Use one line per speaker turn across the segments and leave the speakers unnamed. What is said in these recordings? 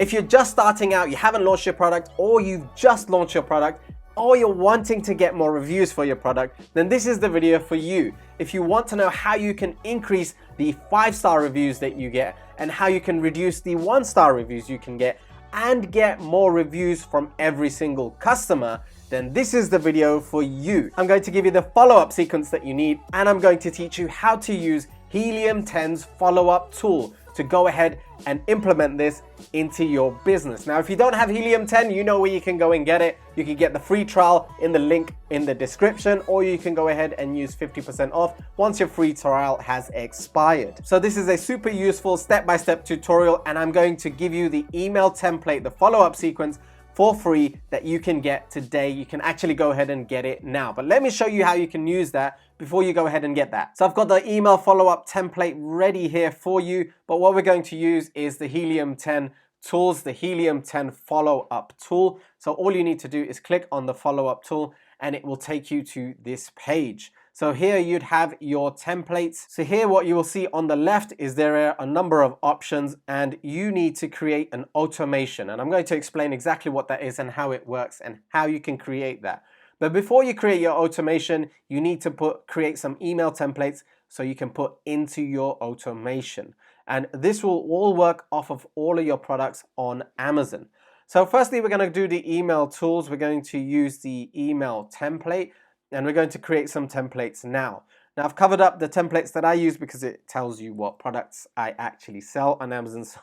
If you're just starting out, you haven't launched your product, or you've just launched your product, or you're wanting to get more reviews for your product, then this is the video for you. If you want to know how you can increase the 5-star reviews that you get and how you can reduce the 1-star reviews you can get and get more reviews from every single customer, then this is the video for you. I'm going to give you the follow-up sequence that you need, and I'm going to teach you how to use Helium 10's follow-up tool to go ahead and implement this into your business. Now, if you don't have Helium 10, you know where you can go and get it. You can get the free trial in the link in the description, or you can go ahead and use 50% off once your free trial has expired. So this is a super useful step-by-step tutorial, and I'm going to give you the email template, the follow-up sequence for free that you can get today. You can actually go ahead and get it now. But let me show you how you can use that before you go ahead and get that. So I've got the email follow-up template ready here for you, but what we're going to use is the Helium 10 tools, the Helium 10 follow-up tool. So all you need to do is click on the follow-up tool and it will take you to this page. So here you'd have your templates. So here what you will see on the left is there are a number of options, and you need to create an automation. And I'm going to explain exactly what that is and how it works and how you can create that. But before you create your automation, you need to create some email templates so you can put into your automation. And this will all work off of all of your products on Amazon. So firstly, we're going to do the email tools. We're going to use the email template, and we're going to create some templates now. Now, I've covered up the templates that I use because it tells you what products I actually sell on Amazon. So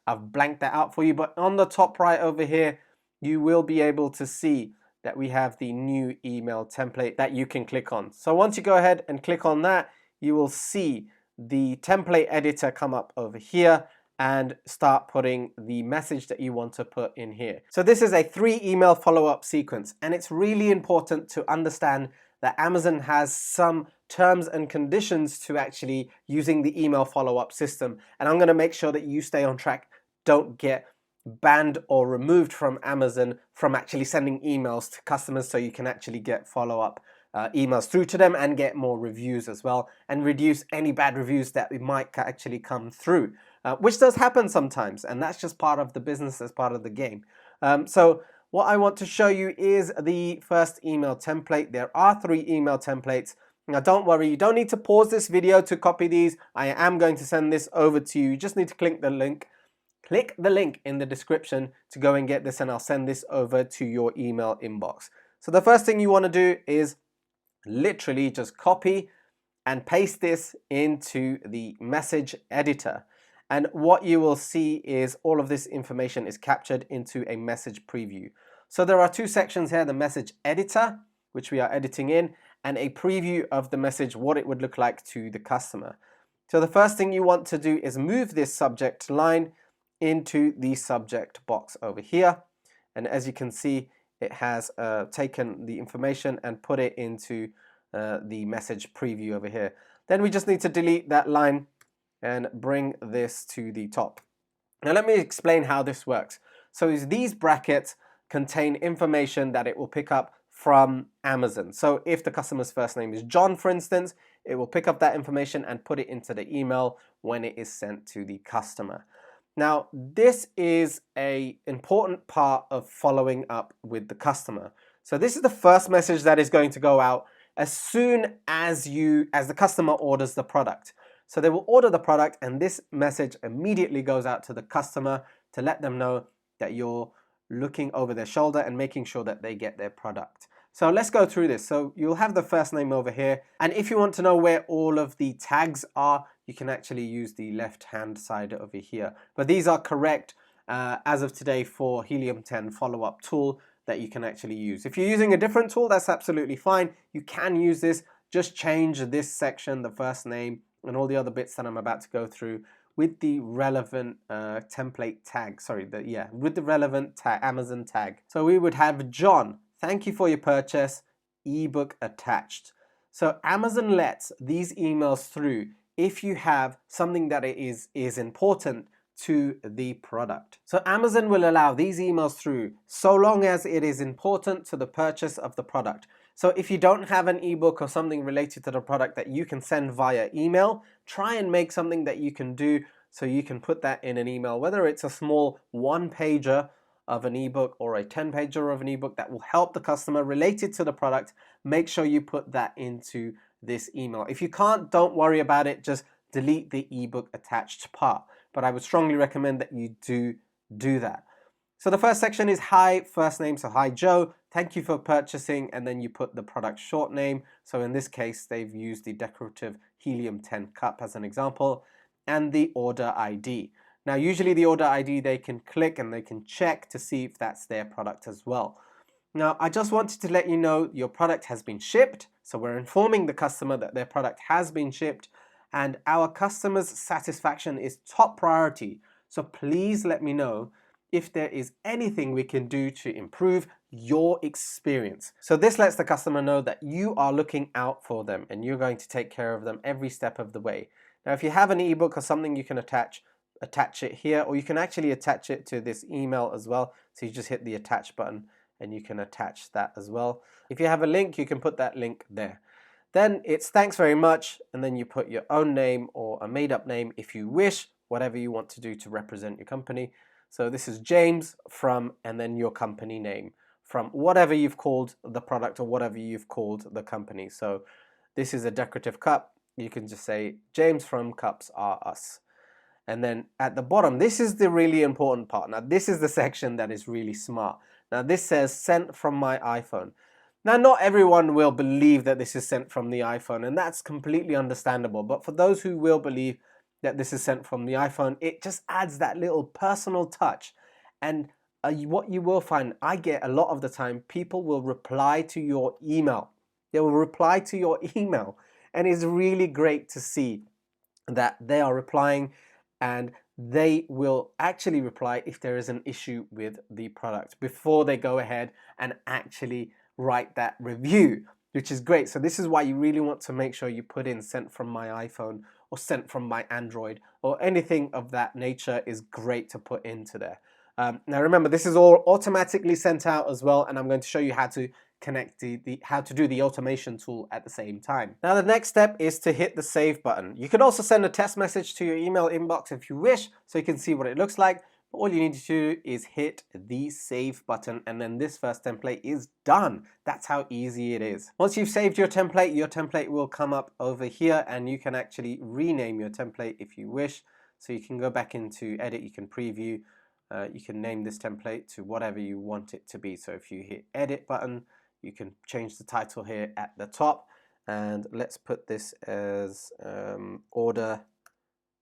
I've blanked that out for you. But on the top right over here, you will be able to see that we have the new email template that you can click on. So once you go ahead and click on that, you will see the template editor come up over here and start putting the message that you want to put in here. So this is a 3 email follow-up sequence, and it's really important to understand that Amazon has some terms and conditions to actually using the email follow-up system. And I'm gonna make sure that you stay on track, don't get banned or removed from Amazon from actually sending emails to customers, so you can actually get follow-up emails through to them and get more reviews as well, and reduce any bad reviews that might actually come through, which does happen sometimes, and that's just part of the business, as part of the game. So what I want to show you is the first email template. There are 3 email templates. Now don't worry, you don't need to pause this video to copy these. I am going to send this over to you. You just need to click the link in the description to go and get this, and I'll send this over to your email inbox. So the first thing you want to do is literally just copy and paste this into the message editor. And what you will see is all of this information is captured into a message preview. So there are 2 sections here, the message editor, which we are editing in, and a preview of the message, what it would look like to the customer. So the first thing you want to do is move this subject line into the subject box over here. And as you can see, it has taken the information and put it into the message preview over here. Then we just need to delete that line and bring this to the top. Now let me explain how this works. So these brackets contain information that it will pick up from Amazon. So if the customer's first name is John, for instance, it will pick up that information and put it into the email when it is sent to the customer. Now, this is an important part of following up with the customer. So this is the first message that is going to go out as soon as the customer orders the product. So they will order the product, and this message immediately goes out to the customer to let them know that you're looking over their shoulder and making sure that they get their product. So let's go through this. So you'll have the first name over here, and if you want to know where all of the tags are, you can actually use the left-hand side over here. But these are correct as of today for Helium 10 follow-up tool that you can actually use. If you're using a different tool, that's absolutely fine. You can use this. Just change this section, the first name, and all the other bits that I'm about to go through with the relevant template tag. With the relevant Amazon tag. So we would have John, thank you for your purchase, ebook attached. So Amazon lets these emails through if you have something that is important to the product. So Amazon will allow these emails through so long as it is important to the purchase of the product. So if you don't have an ebook or something related to the product that you can send via email, try and make something that you can do So you can put that in an email, whether it's a small 1-pager of an ebook or a 10-pager of an ebook that will help the customer related to the product. Make sure you put that into this email. If you can't, don't worry about it. Just delete the ebook attached part. But I would strongly recommend that you do that. So the first section is hi, first name. So hi Joe, thank you for purchasing, and then you put the product short name. So in this case, they've used the decorative Helium 10 cup as an example, and the order ID. Now usually the order ID they can click and they can check to see if that's their product as well. Now I just wanted to let you know your product has been shipped. So we're informing the customer that their product has been shipped, and our customers' satisfaction is top priority. So please let me know if there is anything we can do to improve your experience. So this lets the customer know that you are looking out for them and you're going to take care of them every step of the way. Now if you have an ebook or something, you can attach it here, or you can actually attach it to this email as well. So you just hit the attach button and you can attach that as well. If you have a link, you can put that link there. Then it's thanks very much, and then you put your own name or a made-up name if you wish, whatever you want to do to represent your company. So this is James from, and then your company name from whatever you've called the product or whatever you've called the company. So this is a decorative cup. You can just say James from Cups Are Us. And then at the bottom, this is the really important part. Now this is the section that is really smart. Now this says sent from my iPhone. Now, not everyone will believe that this is sent from the iPhone, and that's completely understandable. But for those who will believe that this is sent from the iPhone, it just adds that little personal touch. And what you will find, I get a lot of the time, people will reply to your email. They will reply to your email. And it's really great to see that they are replying, and they will actually reply if there is an issue with the product before they go ahead and actually write that review, which is great. So this is why you really want to make sure you put in sent from my iPhone or sent from my Android or anything of that nature is great to put into there. Now remember, this is all automatically sent out as well, and I'm going to show you how to connect how to do the automation tool at the same time. Now the next step is to hit the save button. You could also send a test message to your email inbox if you wish, so you can see what it looks like. All you need to do is hit the save button, and then this first template is done. That's how easy it is. Once you've saved your template will come up over here, and you can actually rename your template if you wish. So you can go back into edit, you can preview, you can name this template to whatever you want it to be. So if you hit edit button, you can change the title here at the top, and let's put this as order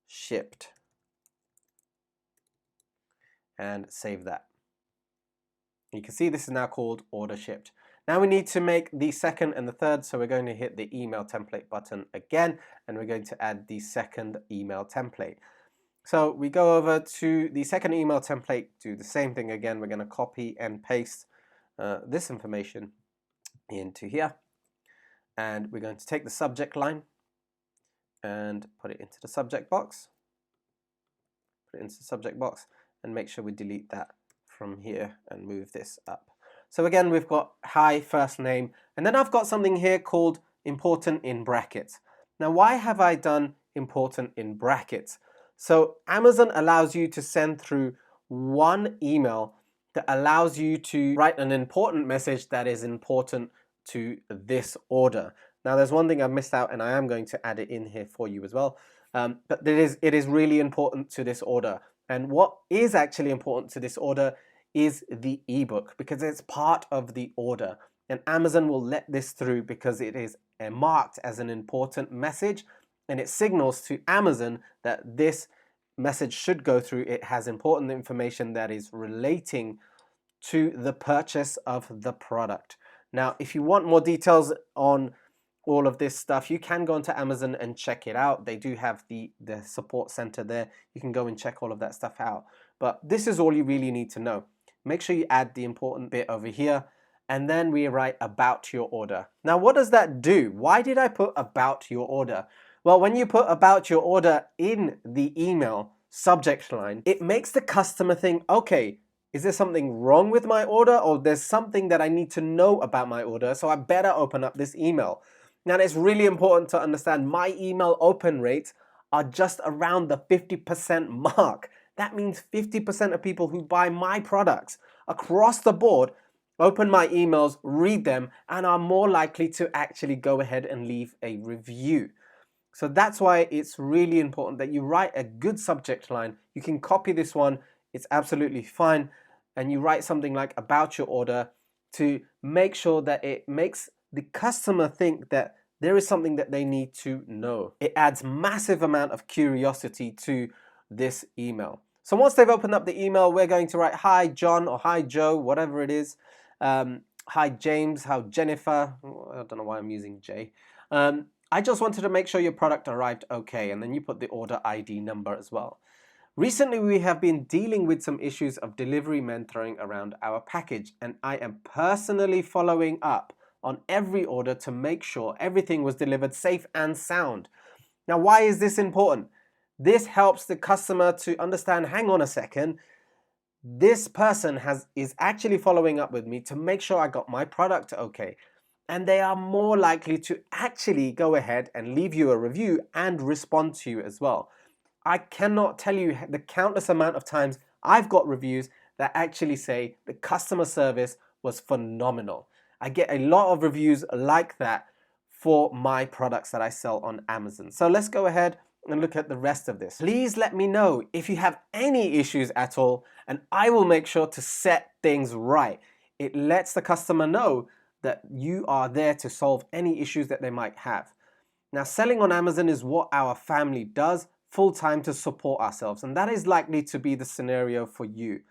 shipped. And save that. You can see this is now called order shipped. Now we need to make the second and the third, so we're going to hit the email template button again, and we're going to add the second email template. So we go over to the second email template, do the same thing again. We're going to copy and paste this information into here, and we're going to take the subject line and put it into the subject box. Put it into the subject box. And make sure we delete that from here and move this up. So again, we've got hi, first name, and then I've got something here called important in brackets. Now, why have I done important in brackets? So Amazon allows you to send through one email that allows you to write an important message that is important to this order. Now, there's one thing I've missed out, and I am going to add it in here for you as well. But it is really important to this order. And what is actually important to this order is the ebook, because it's part of the order. And Amazon will let this through because it is marked as an important message, and it signals to Amazon that this message should go through. It has important information that is relating to the purchase of the product. Now, if you want more details on all of this stuff, you can go onto Amazon and check it out. They do have the support center there. You can go and check all of that stuff out. But this is all you really need to know. Make sure you add the important bit over here, and then we write about your order. Now, what does that do? Why did I put about your order? Well, when you put about your order in the email subject line, it makes the customer think, okay, is there something wrong with my order, or there's something that I need to know about my order, so I better open up this email. Now, it's really important to understand my email open rates are just around the 50% mark. That means 50% of people who buy my products across the board open my emails, read them, and are more likely to actually go ahead and leave a review. So that's why it's really important that you write a good subject line. You can copy this one, it's absolutely fine. And you write something like about your order to make sure that it makes the customer think that there is something that they need to know. It adds massive amount of curiosity to this email. So once they've opened up the email, we're going to write, hi John or hi Joe, whatever it is. Hi James, hi Jennifer. I don't know why I'm using J. I just wanted to make sure your product arrived okay, and then you put the order ID number as well. Recently, we have been dealing with some issues of delivery men throwing around our package, and I am personally following up on every order to make sure everything was delivered safe and sound. Now, why is this important? This helps the customer to understand, hang on a second, this person is actually following up with me to make sure I got my product okay. And they are more likely to actually go ahead and leave you a review and respond to you as well. I cannot tell you the countless amount of times I've got reviews that actually say the customer service was phenomenal. I get a lot of reviews like that for my products that I sell on Amazon. So let's go ahead and look at the rest of this. Please let me know if you have any issues at all, and I will make sure to set things right. It lets the customer know that you are there to solve any issues that they might have. Now, selling on Amazon is what our family does full-time to support ourselves, and that is likely to be the scenario for you.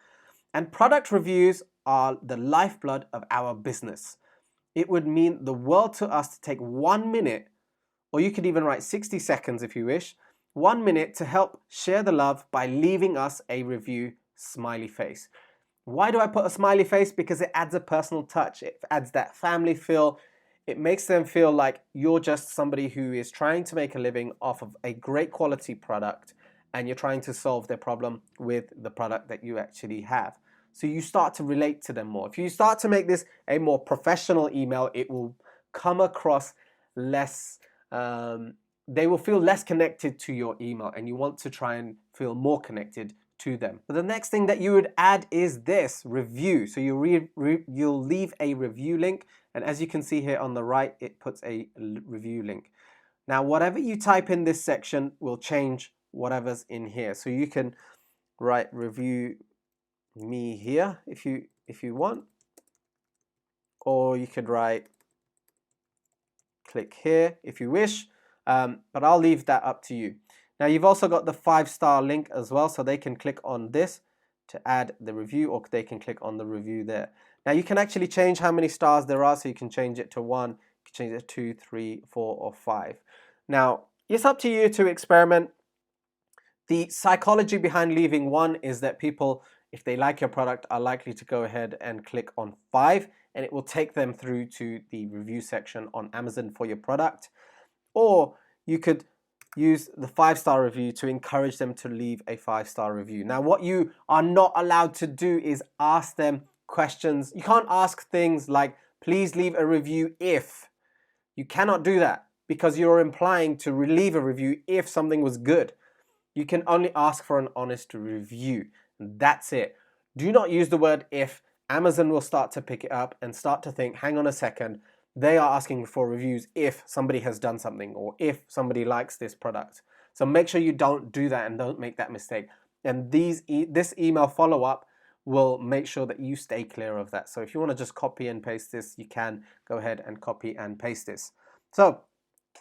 And product reviews are the lifeblood of our business. It would mean the world to us to take 1 minute, or you could even write 60 seconds if you wish, 1 minute to help share the love by leaving us a review, smiley face. Why do I put a smiley face? Because it adds a personal touch. It adds that family feel. It makes them feel like you're just somebody who is trying to make a living off of a great quality product, and you're trying to solve their problem with the product that you actually have. So you start to relate to them more. If you start to make this a more professional email, it will come across less, they will feel less connected to your email, and you want to try and feel more connected to them. But the next thing that you would add is this review. So you'll leave a review link, and as you can see here on the right, it puts a review link. Now, whatever you type in this section will change whatever's in here. So you can write review me here if you want, or you could write click here if you wish, but I'll leave that up to you. Now, you've also got the 5-star link as well, so they can click on this to add the review, or they can click on the review there. Now, you can actually change how many stars there are, so you can change it to 1, you can change it to 2, 3, 4, or 5. Now, it's up to you to experiment. The psychology behind leaving 1 is that people, if they like your product, are likely to go ahead and click on 5, and it will take them through to the review section on Amazon for your product. Or you could use the 5-star review to encourage them to leave a 5-star review. Now, what you are not allowed to do is ask them questions. You can't ask things like, please leave a review if. You cannot do that, because you're implying to leave a review if something was good. You can only ask for an honest review. That's it. Do not use the word if. Amazon will start to pick it up and start to think, hang on a second, they are asking for reviews if somebody has done something, or if somebody likes this product. So make sure you don't do that and don't make that mistake. And this email follow-up will make sure that you stay clear of that. So if you want to just copy and paste this, you can go ahead and copy and paste this. So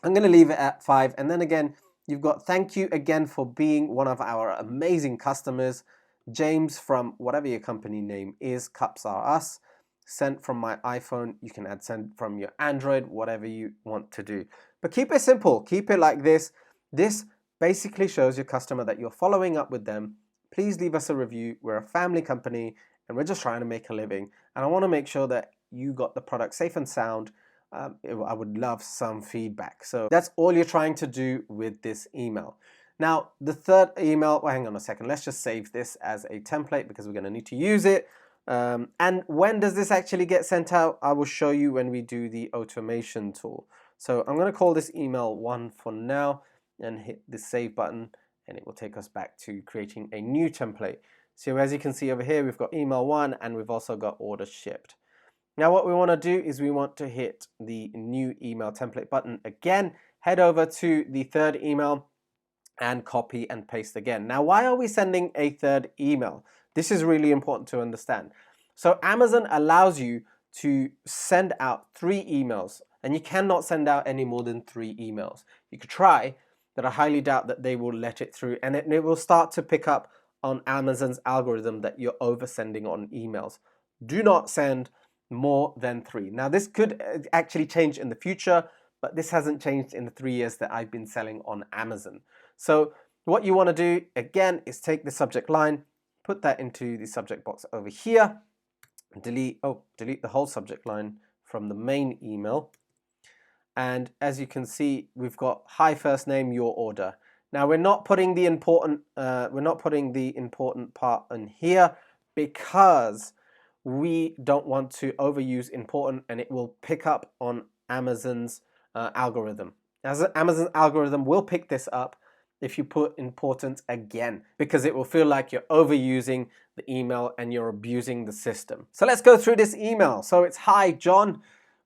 I'm going to leave it at 5. And then again, you've got thank you again for being one of our amazing customers. James from whatever your company name is, Cups Are Us. Sent from my iPhone. You can add send from your Android, whatever you want to do. But keep it simple. Keep it like this. This basically shows your customer that you're following up with them. Please leave us a review. We're a family company and we're just trying to make a living. And I want to make sure that you got the product safe and sound. I would love some feedback. So that's all you're trying to do with this email. Now, the third email, well, hang on a second. Let's just save this as a template because we're going to need to use it. And when does this actually get sent out? I will show you when we do the automation tool. So I'm going to call this email 1 for now. and hit the save button, and it will take us back to creating a new template. So as you can see over here, we've got email 1 and we've also got order shipped. Now what we want to do is we want to hit the new email template button again, head over to the third email and copy and paste again. Now why are we sending a third email? This is really important to understand. So Amazon allows you to send out 3 emails, and you cannot send out any more than 3 emails. You could try, but I highly doubt that they will let it through, and it will start to pick up on Amazon's algorithm that you're oversending on emails. Do not send more than 3. Now this could actually change in the future, but this hasn't changed in the 3 years that I've been selling on Amazon. So what you want to do again is take the subject line, put that into the subject box over here, delete the whole subject line from the main email. And as you can see, we've got hi first name, your order. Now we're not putting the important part in here because we don't want to overuse important, and it will pick up on Amazon's algorithm. Amazon's algorithm will pick this up if you put important again, because it will feel like you're overusing the email and you're abusing the system. So let's go through this email. So it's hi John.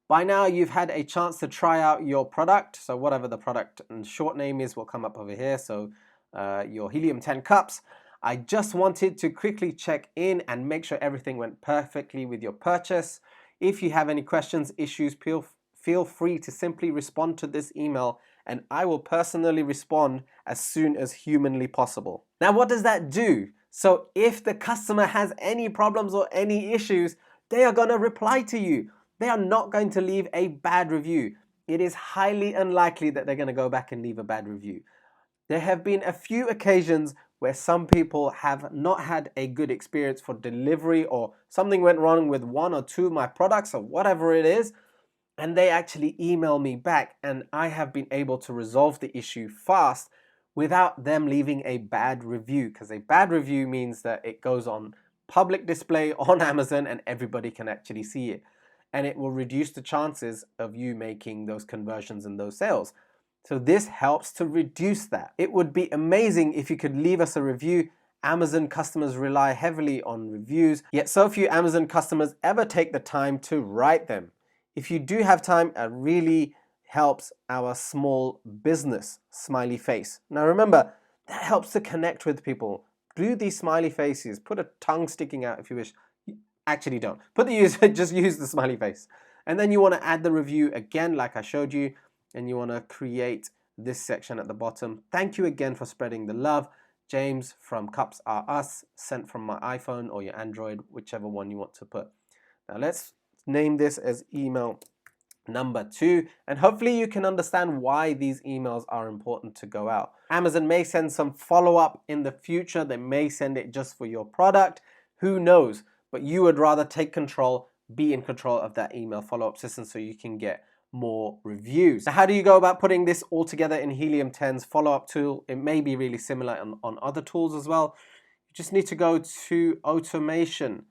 By now you've had a chance to try out your product. So whatever the product and short name is will come up over here. So your Helium 10 cups. I just wanted to quickly check in and make sure everything went perfectly with your purchase. If you have any questions, issues, feel free to simply respond to this email, and I will personally respond as soon as humanly possible. Now, what does that do? So if the customer has any problems or any issues, they are going to reply to you. They are not going to leave a bad review. It is highly unlikely that they're going to go back and leave a bad review. There have been a few occasions where some people have not had a good experience for delivery, or something went wrong with 1 or 2 of my products or whatever it is, and they actually email me back, and I have been able to resolve the issue fast without them leaving a bad review, because a bad review means that it goes on public display on Amazon and everybody can actually see it, and it will reduce the chances of you making those conversions and those sales. So this helps to reduce that. It would be amazing if you could leave us a review. Amazon customers rely heavily on reviews, yet so few Amazon customers ever take the time to write them. If you do have time, it really helps our small business smiley face. Now remember, that helps to connect with people. Do these smiley faces, put a tongue sticking out if you wish. Actually don't. Just use the smiley face. And then you want to add the review again like I showed you, and you want to create this section at the bottom. Thank you again for spreading the love. James from Cups Are Us, sent from my iPhone or your Android, whichever one you want to put. Now let's name this as email number 2, and hopefully you can understand why these emails are important to go out. Amazon may send some follow-up in the future. They may send it just for your product. Who knows? But you would rather take control, be in control of that email follow-up system so you can get more reviews. Now, how do you go about putting this all together in Helium 10's follow-up tool? It may be really similar on other tools as well. You just need to go to automation,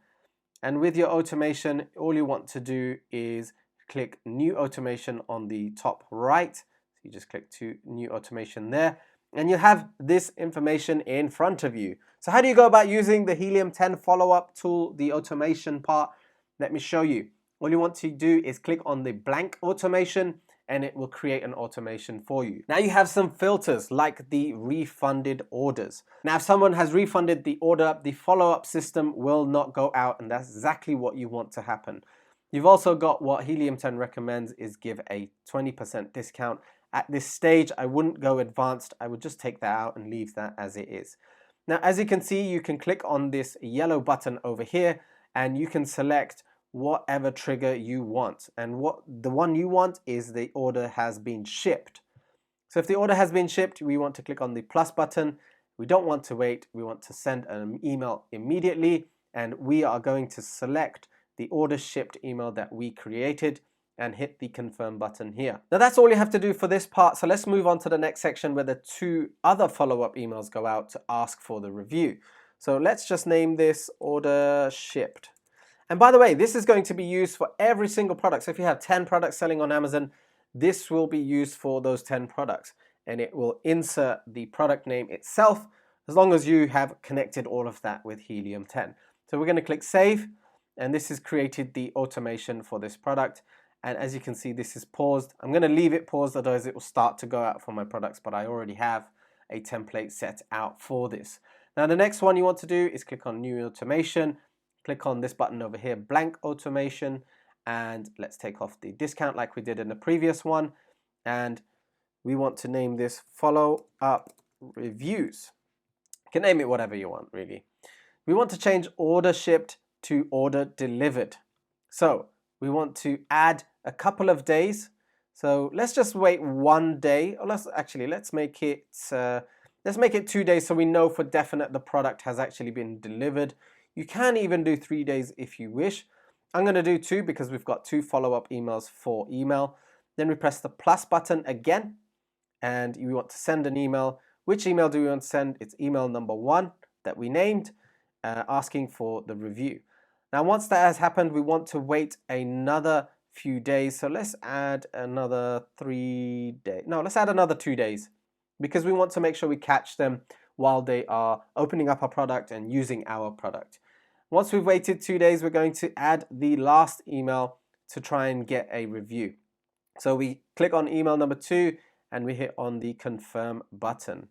and with your automation, all you want to do is click new automation on the top right. So you just click to new automation there, and you have this information in front of you. So how do you go about using the Helium 10 follow-up tool, the automation part? Let me show you. All you want to do is click on the blank automation, and it will create an automation for you. Now you have some filters like the refunded orders. Now if someone has refunded the order, the follow-up system will not go out, and that's exactly what you want to happen. You've also got what Helium 10 recommends is give a 20% discount. At this stage, I wouldn't go advanced. I would just take that out and leave that as it is. Now, as you can see, you can click on this yellow button over here, and you can select whatever trigger you want. And the one you want is the order has been shipped. So if the order has been shipped, we want to click on the plus button. We don't want to wait. We want to send an email immediately, and we are going to select the order shipped email that we created and hit the confirm button here. Now that's all you have to do for this part. So let's move on to the next section where the 2 other follow-up emails go out to ask for the review. So let's just name this order shipped. And by the way, this is going to be used for every single product. So if you have 10 products selling on Amazon, this will be used for those 10 products. and it will insert the product name itself as long as you have connected all of that with Helium 10. So we're going to click save, and this has created the automation for this product. And as you can see, this is paused. I'm going to leave it paused, otherwise it will start to go out for my products, but I already have a template set out for this. Now the next one you want to do is click on new automation, click on this button over here, blank automation, and let's take off the discount like we did in the previous one. And we want to name this follow up reviews. You can name it whatever you want, really. We want to change order shipped to order delivered. So we want to add a couple of days. So let's just wait 1 day, or let's make it 2 days so we know for definite the product has actually been delivered. You can even do 3 days if you wish. I'm going to do 2 because we've got 2 follow-up emails for email. Then we press the plus button again, and you want to send an email. Which email do we want to send? It's email number 1 that we named, asking for the review. Now once that has happened, we want to wait another few days. So let's add another 3 days. No, let's add another 2 days, because we want to make sure we catch them while they are opening up our product and using our product. Once we've waited 2 days, we're going to add the last email to try and get a review. So we click on email number 2 and we hit on the confirm button.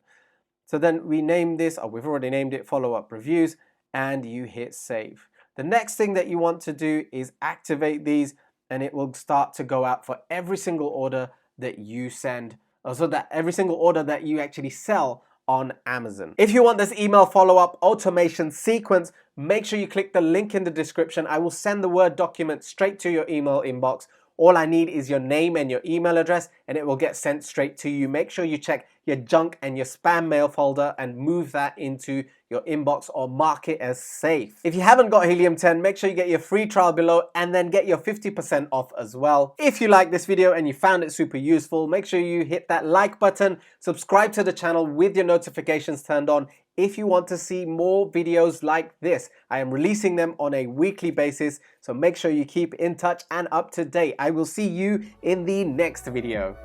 So then we name this, or we've already named it, follow-up reviews, and you hit save. The next thing that you want to do is activate these, and it will start to go out for every single order that you send, or so that every single order that you actually sell on Amazon. If you want this email follow-up automation sequence, make sure you click the link in the description. I will send the Word document straight to your email inbox. All I need is your name and your email address, and it will get sent straight to you. Make sure you check your junk and your spam mail folder and move that into your inbox or mark it as safe. If you haven't got Helium 10, make sure you get your free trial below and then get your 50% off as well. If you like this video and you found it super useful, make sure you hit that like button, subscribe to the channel with your notifications turned on if you want to see more videos like this. I am releasing them on a weekly basis, so make sure you keep in touch and up to date. I will see you in the next video.